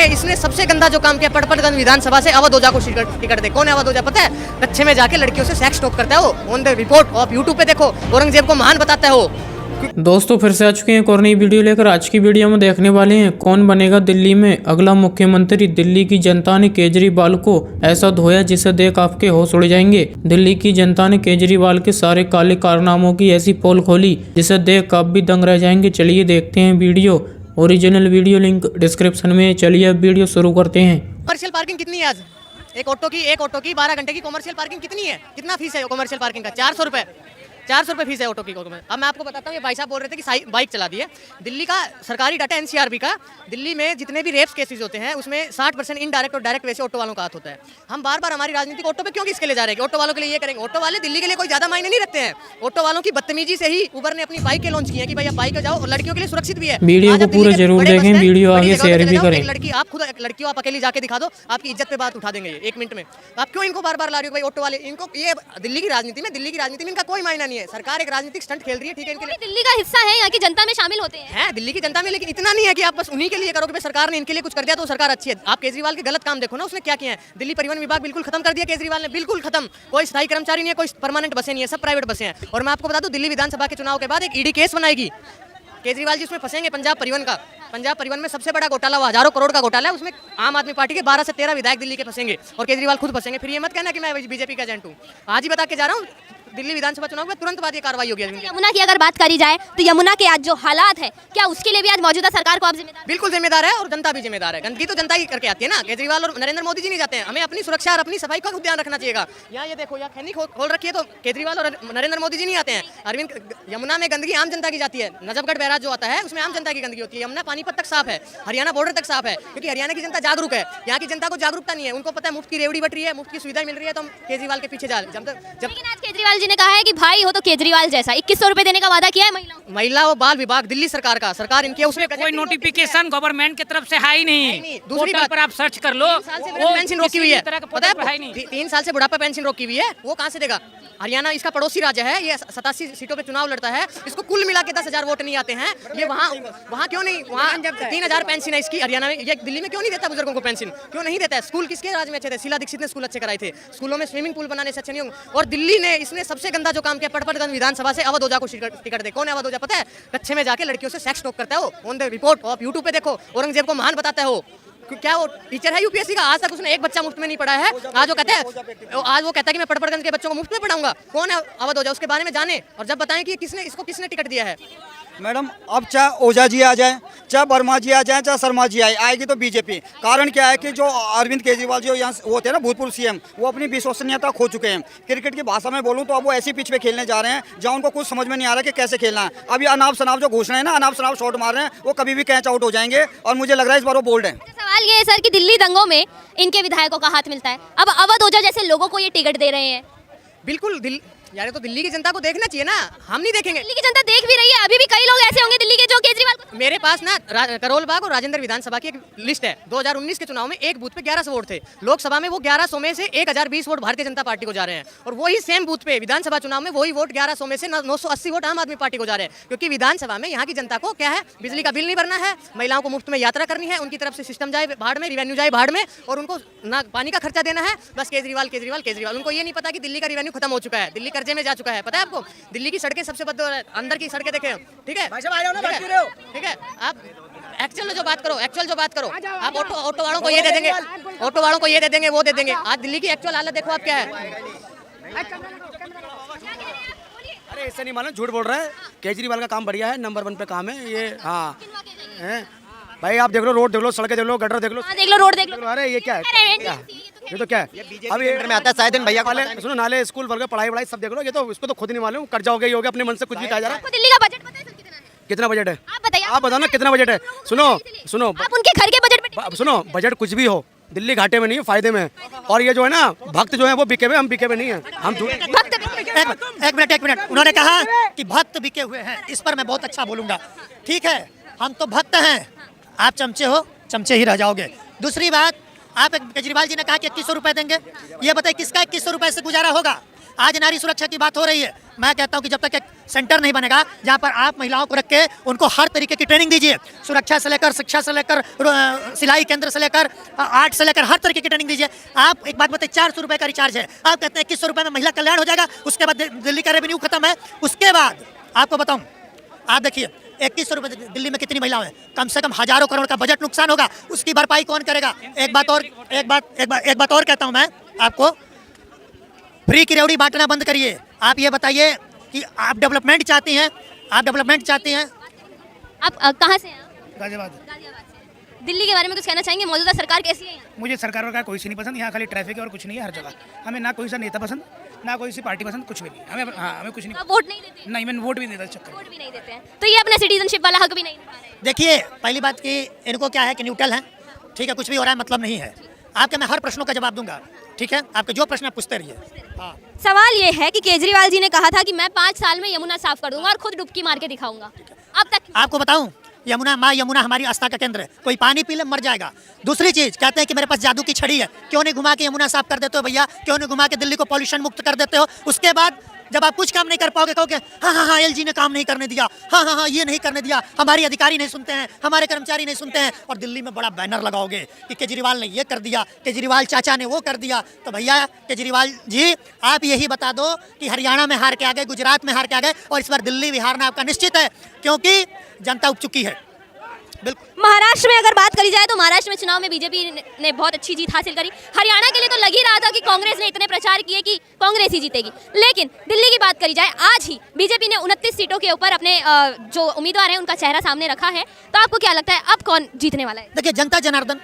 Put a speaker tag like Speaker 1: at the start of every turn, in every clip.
Speaker 1: ने इसने सबसे गंदा जो काम किया, पटपटगंज विधानसभा से अवध ओझा को टिकट दे। कौन है अवध ओझा पता है? कच्चे में जाके लड़कियों से सेक्स टॉक करता है वो, ऑन द रिपोर्ट। आप यूट्यूब पे देखो, औरंगजेब को महान बताता है वो।
Speaker 2: दोस्तों फिर से आ चुके हैं एक और नई वीडियो लेकर। आज की वीडियो में देखने वाले हैं कौन बनेगा दिल्ली में अगला मुख्यमंत्री। दिल्ली की जनता ने केजरीवाल को ऐसा धोया जिसे देख आपके होश उड़ जाएंगे। दिल्ली की जनता ने केजरीवाल के सारे काले कारनामों की ऐसी पोल खोली जिसे देख आप भी दंग रह जाएंगे। चलिए देखते हैं video. Original video link description में। चलिए अब वीडियो शुरू करते हैं।
Speaker 1: कॉमर्शियल पार्किंग कितनी है आज? एक ऑटो की 12 घंटे की कॉमर्शियल पार्किंग कितनी है? कितना फीस है कॉमर्शियल पार्किंग का? 400 रुपये। 400 रुपये फीस है ऑटो की। अब मैं आपको बताता हूँ, ये भाई साहब बोल रहे थे कि बाइक चला दी है। दिल्ली का सरकारी डाटा एनसीआरबी का, दिल्ली में जितने भी रेप्स केसेस होते हैं उसमें 60% इनडायरेक्ट और डायरेक्ट वैसे ऑटो वालों का हाथ होता है। हम बार बार हमारी राजनीति ऑटो पे क्यों किसके लिए जा रहे हैं? ऑटो वालों के लिए ये करेंगे। ऑटो वाले दिल्ली के लिए कोई ज्यादा मायने नहीं रखते हैं। ऑटो वालों की बदतमीजी से ही उबर ने अपनी बाइक लॉन्च की है कि भाई आप बाइक जाओ, और लड़कियों के लिए सुरक्षित भी है।
Speaker 2: वीडियो को पूरा जरूर देखें, वीडियो आगे शेयर भी करें।
Speaker 1: लड़की आप खुद लड़कियों आप अकेली जाके दिखा दो, आपकी इज्जत पे बात उठा देंगे 1 मिनट में। आप क्यों इनको बार बार ला रहे हो भाई ऑटो वाले? इनको ये दिल्ली की राजनीति में इनका कोई मायना नहीं है। सरकार एक राजनीतिक स्टंट खेल रही है, ठीक है। इनके लिए
Speaker 3: दिल्ली का हिस्सा है, यहाँ की जनता में शामिल होते हैं।
Speaker 1: दिल्ली की जनता में, लेकिन इतना नहीं है कि आप बस उन्हीं के लिए करो कि सरकार ने इनके लिए कुछ कर दिया तो सरकार अच्छी है। आप केजरीवाल के गलत काम देखो ना, उसने क्या किया है। दिल्ली परिवहन विभाग बिल्कुल खत्म कर दिया केजरीवाल ने, बिल्कुल खत्म। कोई स्थायी कर्मचारी नहीं है, कोई परमानेंट बसें नहीं है, सब प्राइवेट बसें हैं। और मैं आपको बता दूं, दिल्ली विधानसभा के चुनाव के बाद एक ईडी केस बनाएगी केजरीवाल जी, उसमें फंसेंगे पंजाब परिवहन का। पंजाब परिवहन में सबसे बड़ा घोटाला, वो हजारों करोड़ का घोटाला है। उसमें आम आदमी पार्टी के 12 से 13 विधायक दिल्ली के फंसेंगे और केजरीवाल खुद फंसेंगे। फिर ये मत कहना कि मैं बीजेपी का एजेंट हूँ। आज ही बता के जा रहा हूँ, दिल्ली विधानसभा चुनाव में तुरंत बाद ये कार्रवाई होगी।
Speaker 3: यमुना की अगर बात करी जाए तो यमुना के आज जो हालात है, क्या उसके लिए भी आज मौजूदा सरकार को आप जिम्मेदार?
Speaker 1: बिल्कुल जिम्मेदार है, और जनता भी जिम्मेदार है। गंदगी तो जनता ही करके आती है ना। केजरीवाल और नरेंद्र मोदी जी नहीं जाते हैं। हमें अपनी सुरक्षा और अपनी सफाई का खुद ध्यान रखना चाहिएगा। यहाँ ये देखो, यहाँ खैनी खोल रखी है, तो केजरीवाल और नरेंद्र मोदी जी नहीं आते हैं। अरविंद, यमुना में गंदगी आम जनता की जाती है। नजफगढ़ बैराज जो आता है उसमें आम जनता की गंदगी होती है। यमुना पानीपत तक साफ है, हरियाणा बॉर्डर तक साफ है, क्योंकि हरियाणा की जनता जागरूक है। यहाँ की जनता को जागरूकता नहीं है। उनको पता है मुफ्त की रेवड़ी बट रही है, मुफ्त की सुविधा मिल रही है, तो हम केजरीवाल के पीछे जा रहे हैं।
Speaker 3: लेकिन आज केजरीवाल जी ने कहा है कि भाई हो तो केजरीवाल जैसा 2100 रुपए देने का वादा किया है
Speaker 1: महिला और बाल विभाग दिल्ली सरकार का। सरकार इनके उसमें
Speaker 4: कोई नोटिफिकेशन गवर्नमेंट की तरफ से है ही नहीं।
Speaker 1: दूसरी बात
Speaker 4: पर आप सर्च कर लो,
Speaker 1: 3 साल से पेंशन रोकी हुई है। पता है 3 साल से बुढ़ापा पेंशन रोकी हुई है, वो कहाँ से देगा? हरियाणा इसका पड़ोसी राज्य है, ये 87 सीटों पे चुनाव लड़ता है। इसको कुल मिला के 10,000 वोट नहीं आते हैं। ये वहाँ क्यों नहीं? वहाँ 3,000 पेंशन है इसकी हरियाणा में। ये दिल्ली में क्यों नहीं देता बुजुर्गों को पेंशन? क्यों नहीं देता है? स्कूल किसके राज में अच्छे थे? शीला दीक्षित ने स्कूल अच्छे कराए थे। स्कूलों में स्विमिंग पूल बनाने से अच्छे नहीं होंगे। और दिल्ली ने इसने सबसे गंदा जो काम किया, पटपटगंज विधानसभा से अवध ओझा को टिकट दे। कौन है अवध ओझा पता है? कच्चे में जाके लड़कियों से सेक्स टॉक करता है वो, ऑन द रिपोर्ट। आप यूट्यूब पे देखो, औरंगजेब को महान बताता है वो। क्या वो टीचर है यूपीएससी का? आज तक उसने एक बच्चा मुफ्त में नहीं पढ़ा है। आज वो कहता है कि मैं पटपटगंज के बच्चों को मुफ्त में पढ़ाऊंगा। कौन है अवध ओझा? उसके बारे में जाने, और जब बताएं कि किसने टिकट दिया है।
Speaker 5: मैडम, अब चाहे ओझा जी आ जाए, चाहे वर्मा जी आ जाए, चाहे शर्मा जी आएगी तो बीजेपी। कारण क्या है कि जो अरविंद केजरीवाल जो यहाँ वो होते हैं ना, भूतपूर्व सीएम, वो अपनी विश्वसनीयता खो चुके हैं। क्रिकेट की भाषा में बोलूँ तो अब वो ऐसी पिच पे खेलने जा रहे हैं जहाँ उनको कुछ समझ में नहीं आ रहा कि कैसे खेलना है। अभी अनाप शनाप जो घोषणा है ना, अनाप शनाप शॉट मार रहे हैं, वो कभी भी कैच आउट हो जाएंगे। और मुझे लग रहा है इस बार वो बोल्ड है।
Speaker 3: सवाल ये है सर कि दिल्ली दंगों में इनके विधायकों का हाथ मिलता है। अब अवध ओझा जैसे लोगों को ये टिकट दे रहे हैं।
Speaker 1: बिल्कुल यार, तो दिल्ली की जनता को देखना चाहिए ना, हम नहीं देखेंगे।
Speaker 3: दिल्ली की जनता देख भी रही है। अभी भी कई लोग ऐसे होंगे दिल्ली के जो केजरीवाल को।
Speaker 1: मेरे पास ना करोल बाग और राजेंद्र विधानसभा की एक लिस्ट है। 2019 के चुनाव में एक बूथ पे 1100 वोट थे। लोकसभा में वो 1100 में से 1020 वोट भारतीय जनता पार्टी को जा रहे हैं, और वही सेम बूथ पे विधानसभा चुनाव में वही वोट 1100 में से 980 वोट आम आदमी पार्टी को जा रहे हैं। क्योंकि विधानसभा में यहाँ की जनता को क्या है, बिजली का बिल नहीं भरना है, महिलाओं को मुफ्त में यात्रा करनी है, उनकी तरफ से सिस्टम जाए भाड़ में, रिवेन्यू जाए भाड़ में, और उनको ना पानी का खर्चा देना है। बस केजरीवाल केजरीवाल केजरीवाल। उनको ये नहीं पता कि दिल्ली का रिवेन्यू खत्म हो चुका है, दिल्ली कर्जे में जा चुका है। पता है आपको? दिल्ली की सड़कें सबसे अंदर की सड़कें देखें, ठीक है? ठीक है, आप एक्चुअल जो बात करो। आप ऑटो वालों को ये दे देंगे, वो दे देंगे। आज दिल्ली की एक्चुअल हालत देखो आप क्या है।
Speaker 6: अरे ऐसा नहीं मानो, झूठ बोल रहा है। केजरीवाल का काम बढ़िया है, नंबर 1 पे काम है ये। हाँ भाई, आप देख लो, रोड देख लो, सड़कें देख लो, गटर देख लो,
Speaker 3: रोड देख लो।
Speaker 6: अरे ये क्या है? ये तो क्या है? अभी में आता है शायद भैया वाले, सुनो, नाले, स्कूल वर्ग, पढ़ाई सब देख लो। ये तो इसको तो खुद नहीं मालूम, कर्जा हो गया, अपने मन से कुछ भी कहा जा रहा है।
Speaker 3: दिल्ली का बजट पता है सर कितना है?
Speaker 6: कितना बजट है?
Speaker 3: आप बताइए।
Speaker 6: आप बताओ ना कितना बजट है। सुनो,
Speaker 3: आप उनके घर के बजट में
Speaker 6: सुनो, बजट कुछ भी हो, दिल्ली घाटे में नहीं है, फायदे में है। और ये जो है ना, भक्त जो है वो बिके हुए, हम बिके हुए नहीं है। हम
Speaker 7: एक मिनट, उन्होंने कहा कि भक्त बिके हुए हैं। इस पर मैं बहुत अच्छा बोलूंगा। ठीक है, हम तो भक्त हैं, आप चमचे हो, चमचे ही रह जाओगे। दूसरी बात, आप केजरीवाल जी ने कहा कि 2100 रुपए देंगे। ये बताइए किसका 2100 रुपए से गुजारा होगा? आज नारी सुरक्षा की बात हो रही है, मैं कहता हूं कि जब तक एक सेंटर नहीं बनेगा जहां पर आप महिलाओं को रख के उनको हर तरीके की ट्रेनिंग दीजिए, सुरक्षा से लेकर, शिक्षा से लेकर, सिलाई केंद्र से लेकर, आर्ट से लेकर हर तरीके की ट्रेनिंग दीजिए। आप एक बात बताइए, 400 रुपये का रिचार्ज है, आप कहते हैं 2100 रुपये में महिला कल्याण हो जाएगा, उसके बाद दिल्ली का रेवेन्यू खत्म है। उसके बाद आपको बताऊं, आप देखिए 2100 रुपये दिल्ली में कितनी महिलाएं हैं, कम से कम हजारों करोड़ का बजट नुकसान होगा, उसकी भरपाई कौन करेगा? एक बात और कहता हूं मैं आपको, फ्री की रेवड़ी बांटना बंद करिए। आप ये बताइए कि आप डेवलपमेंट चाहती हैं, आप
Speaker 3: कहाँ से हैं?
Speaker 8: गाजियाबाद।
Speaker 3: गाजियाबाद से। दिल्ली के बारे में कुछ कहना चाहेंगे? मौजूदा सरकार कैसी है यहाँ?
Speaker 8: मुझे सरकार का कोई सी नहीं पसंद, यहाँ खाली ट्रैफिक है और कुछ नहीं है हर जगह। हमें ना कोई सा नेता पसंद, ना कोई सी पार्टी पसंद, कुछ भी नहीं हमें कुछ नहीं।
Speaker 3: आप वोट नहीं देते?
Speaker 8: नहीं, मैंने वोट भी नहीं देता।
Speaker 3: वोट भी नहीं देते हैं तो ये अपना सिटीजनशिप वाला हक भी नहीं निभा रहे हैं।
Speaker 7: देखिए, पहली बात कि इनको क्या है कि न्यूट्रल है, ठीक है, कुछ भी हो रहा है मतलब नहीं है। आपके मैं हर प्रश्नों का जवाब दूंगा, ठीक है, आपके जो प्रश्न आप पूछते रहिए। हाँ,
Speaker 3: सवाल ये है कि केजरीवाल जी ने कहा था कि मैं 5 साल में यमुना साफ कर दूंगा और खुद डुबकी मार के दिखाऊंगा। अब तक
Speaker 7: आपको बताऊं, यमुना, माँ यमुना हमारी आस्था का केंद्र है, कोई पानी पी ले मर जाएगा। दूसरी चीज, कहते हैं कि मेरे पास जादू की छड़ी है, क्यों नहीं घुमा के यमुना साफ कर देते हो भैया, क्यों नहीं घुमा के दिल्ली को पॉल्यूशन मुक्त कर देते हो? उसके बाद जब आप कुछ काम नहीं कर पाओगे कहोगे हाँ एलजी ने काम नहीं करने दिया, हाँ ये नहीं करने दिया, हमारे अधिकारी नहीं सुनते हैं, हमारे कर्मचारी नहीं सुनते हैं, और दिल्ली में बड़ा बैनर लगाओगे कि केजरीवाल ने ये कर दिया, केजरीवाल चाचा ने वो कर दिया। तो भैया केजरीवाल जी, आप यही बता दो कि हरियाणा में हार के आ गए, गुजरात में हार के आ गए, और इस बार दिल्ली भी हारना आपका निश्चित है, क्योंकि जनता उब चुकी है।
Speaker 3: महाराष्ट्र में अगर बात करी जाए तो महाराष्ट्र में चुनाव में बीजेपी ने बहुत अच्छी जीत हासिल करी। हरियाणा के लिए तो लग ही रहा था कि कांग्रेस ने इतने प्रचार किए कि कांग्रेस ही जीतेगी, लेकिन दिल्ली की बात करी जाए, आज ही बीजेपी ने 29 सीटों के ऊपर अपने जो उम्मीदवार हैं उनका चेहरा सामने रखा है। तो आपको क्या लगता है अब कौन जीतने वाला है?
Speaker 7: देखिए, जनता जनार्दन,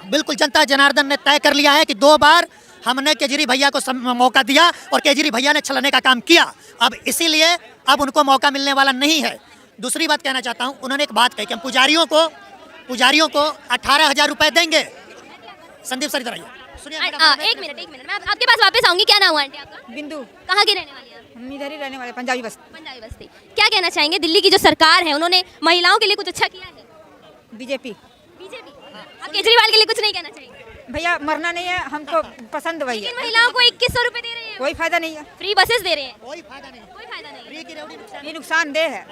Speaker 7: बिल्कुल जनता जनार्दन ने तय कर लिया है कि 2 बार हमने केजरी भैया को मौका दिया और केजरी भैया ने छलने का काम किया, अब इसीलिए अब उनको मौका मिलने वाला नहीं है। दूसरी बात कहना चाहता हूँ, उन्होंने एक बात कही कि हम पुजारियों को 18,000 रुपए देंगे। संदीप सर इधर आइए, सुनिए।
Speaker 3: एक मिनट मैं आपके पास वापस आऊंगी। क्या नाम हुआ आंटी आपका?
Speaker 9: बिंदु।
Speaker 3: कहाँ की रहने वाली है?
Speaker 9: हम इधर ही रहने वाले, पंजाबी बस्ती।
Speaker 3: पंजाबी बस्ती। क्या कहना चाहेंगे, दिल्ली की जो सरकार है उन्होंने महिलाओं के लिए कुछ अच्छा किया है?
Speaker 9: बीजेपी।
Speaker 3: आप केजरीवाल के लिए कुछ नहीं कहना चाहेंगे?
Speaker 9: भैया मरना नहीं है, हमको पसंद वही है।
Speaker 3: महिलाओं को 2100 रुपए दे रहे हैं,
Speaker 9: कोई फायदा नहीं है,
Speaker 3: फ्री बसेस दे रहे हैं,
Speaker 7: कोई फायदा नहीं,
Speaker 9: ये नुकसानदेह है,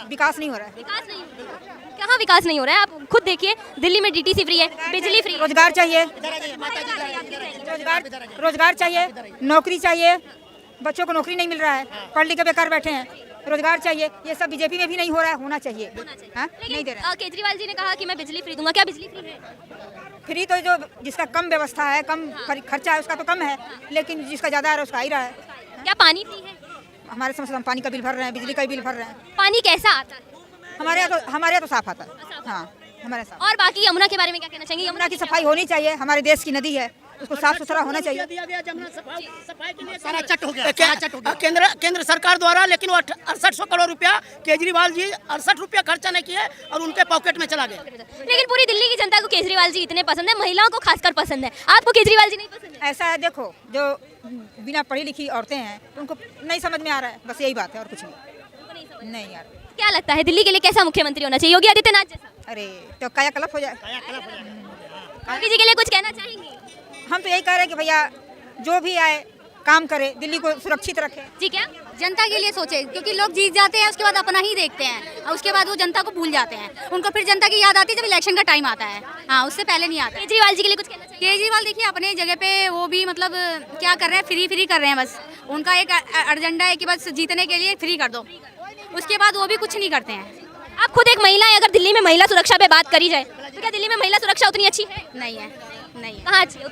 Speaker 9: विकास नहीं हो रहा है।
Speaker 3: विकास नहीं हो रहा है। कहाँ विकास नहीं हो रहा है? आप खुद देखिए, दिल्ली में डीटीसी फ्री है, बिजली फ्री।
Speaker 9: रोजगार चाहिए, रोजगार चाहिए, नौकरी चाहिए, बच्चों को नौकरी नहीं मिल रहा है, पढ़ लिख के बेकार बैठे हैं, रोजगार चाहिए, ये सब बीजेपी में भी नहीं हो रहा है, होना चाहिए। हाँ, नहीं दे रहा।
Speaker 3: केजरीवाल जी ने कहा कि मैं बिजली फ्री दूंगा, क्या बिजली फ्री है?
Speaker 9: फ्री तो जो जिसका कम व्यवस्था है, कम खर्चा है, उसका तो कम है, लेकिन जिसका ज्यादा है उसका आ ही रहा है।
Speaker 3: क्या पानी फ्री है?
Speaker 9: हमारे समझ हम पानी का बिल भर रहे हैं, बिजली का बिल भर रहे हैं।
Speaker 3: पानी कैसा आता है?
Speaker 9: हमारे यहाँ तो साफ आता है। हाँ, हमारे साफ।
Speaker 3: और बाकी यमुना के बारे में क्या कहना चाहेंगे?
Speaker 9: यमुना की सफाई होनी चाहिए, हमारे देश की नदी है, उसको साफ सुथरा होना चाहिए।
Speaker 7: सारा चट हो गया,
Speaker 6: केंद्र सरकार द्वारा, लेकिन वो 6800 करोड़ रुपया केजरीवाल जी 68 रुपया खर्चा नहीं किए और उनके पॉकेट में चला गया।
Speaker 3: लेकिन पूरी दिल्ली की जनता को केजरीवाल जी इतने पसंद है, महिलाओं को खासकर पसंद है। आपको केजरीवाल जी नहीं पसंद है?
Speaker 9: ऐसा है, देखो, जो बिना पढ़ी लिखी औरतें हैं तो उनको नहीं समझ में आ रहा है, बस यही बात है, और कुछ नहीं यार।
Speaker 3: क्या लगता है दिल्ली के लिए कैसा मुख्यमंत्री होना चाहिए? योगी आदित्यनाथ जैसा?
Speaker 9: अरे तो कायाकल्प हो जाए।
Speaker 3: योगी जी के लिए कुछ कहना चाहेंगे?
Speaker 9: हम तो यही कह रहे हैं कि भैया जो भी आए काम करे, दिल्ली को सुरक्षित रखे।
Speaker 3: जी, क्या
Speaker 10: जनता के लिए सोचे, क्योंकि लोग जीत जाते हैं उसके बाद अपना ही देखते हैं और उसके बाद वो जनता को भूल जाते हैं। उनको फिर जनता की याद आती है जब इलेक्शन का टाइम आता है, हाँ, उससे पहले नहीं आता।
Speaker 3: केजरीवाल जी के लिए कुछ कहना चाहिए?
Speaker 10: केजरीवाल देखिए अपने जगह पे वो भी मतलब क्या कर रहे हैं, फ्री कर रहे हैं। बस उनका एक एजेंडा है कि बस जीतने के लिए फ्री कर दो, उसके बाद वो भी कुछ नहीं करते हैं।
Speaker 3: आप खुद एक महिला है, अगर दिल्ली में महिला सुरक्षा पे बात करी जाए तो क्या दिल्ली में महिला सुरक्षा उतनी अच्छी है?
Speaker 10: नहीं है, नहीं।
Speaker 3: कहाँ अच्छी है?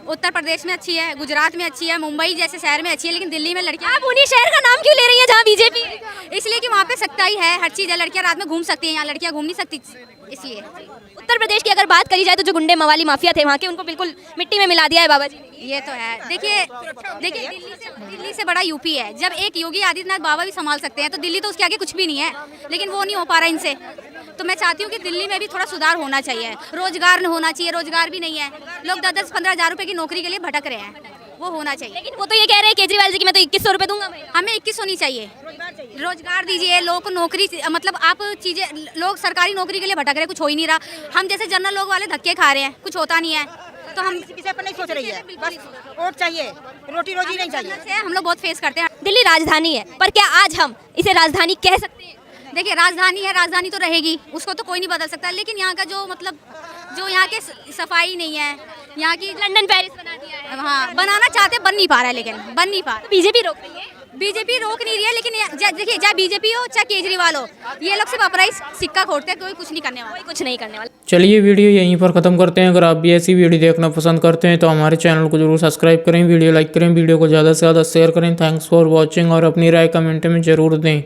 Speaker 10: उत्तर प्रदेश में अच्छी है, गुजरात में अच्छी है, मुंबई जैसे शहर में अच्छी है, लेकिन दिल्ली में लड़कियां।
Speaker 3: आप उन्हीं शहर का नाम क्यों ले रही हैं जहाँ बीजेपी है?
Speaker 10: इसलिए कि वहाँ पे सख्ताई है, हर चीज़ है, लड़कियां रात में घूम सकती हैं, यहाँ लड़कियां घूम नहीं सकती, इसलिए।
Speaker 3: उत्तर प्रदेश की अगर बात करी जाए तो जो गुंडे मवाली माफिया थे वहाँ के, उनको बिल्कुल मिट्टी में मिला दिया है बाबा जी ने।
Speaker 10: ये तो है। देखिए दिल्ली से बड़ा यूपी है। जब एक योगी आदित्यनाथ बाबा भी संभाल सकते हैं तो दिल्ली तो उसके आगे कुछ भी नहीं है, लेकिन वो नहीं हो पा रहा इनसे। तो मैं चाहती हूँ कि दिल्ली में भी थोड़ा सुधार होना चाहिए, रोजगार होना चाहिए, रोजगार भी नहीं है, लोग 10-15 हज़ार रुपए की नौकरी के लिए भटक रहे हैं, वो होना चाहिए।
Speaker 3: लेकिन वो तो ये कह रहे हैं केजरीवाल जी कि मैं तो 2100 रुपए दूंगा।
Speaker 10: हमें 21 होनी चाहिए, रोजगार दीजिए, लोगों को नौकरी, मतलब आप चीज़ें, लोग सरकारी नौकरी के लिए भटक रहे हैं, कुछ हो ही नहीं रहा। हम जैसे जनरल लोग वाले धक्के खा रहे हैं, कुछ होता नहीं है। तो हम
Speaker 9: किसी पर नहीं सोच रही है, बस वोट चाहिए, रोटी रोजी नहीं चाहिए।
Speaker 10: हम लोग बहुत फेस करते हैं।
Speaker 3: दिल्ली राजधानी है, पर क्या आज हम इसे राजधानी कह सकते हैं?
Speaker 10: देखिए राजधानी है, राजधानी तो रहेगी, उसको तो कोई नहीं बदल सकता, लेकिन यहाँ का जो मतलब जो यहाँ के सफाई नहीं है, यहाँ की
Speaker 3: लंदन पेरिस बना दिया है।
Speaker 10: हाँ बनाना चाहते, बन नहीं पा रहा है, लेकिन बन नहीं पा रहा।
Speaker 3: बीजेपी रोक रही है।
Speaker 10: बीजेपी रोक नहीं रही है, लेकिन देखिए चाहे बीजेपी हो चाहे केजरीवाल हो, ये लोग सिर्फ अपना ही सिक्का खोटते हैं, कोई कुछ नहीं करने वाला।
Speaker 3: कोई कुछ नहीं करने वाला।
Speaker 2: चलिए वीडियो यहीं पर ख़त्म करते हैं। अगर आप भी ऐसी वीडियो देखना पसंद करते हैं तो हमारे चैनल को जरूर सब्सक्राइब करें, वीडियो लाइक करें, वीडियो को ज़्यादा से ज़्यादा शेयर करें। थैंक्स फॉर वॉचिंग और अपनी राय कमेंट में ज़रूर दें।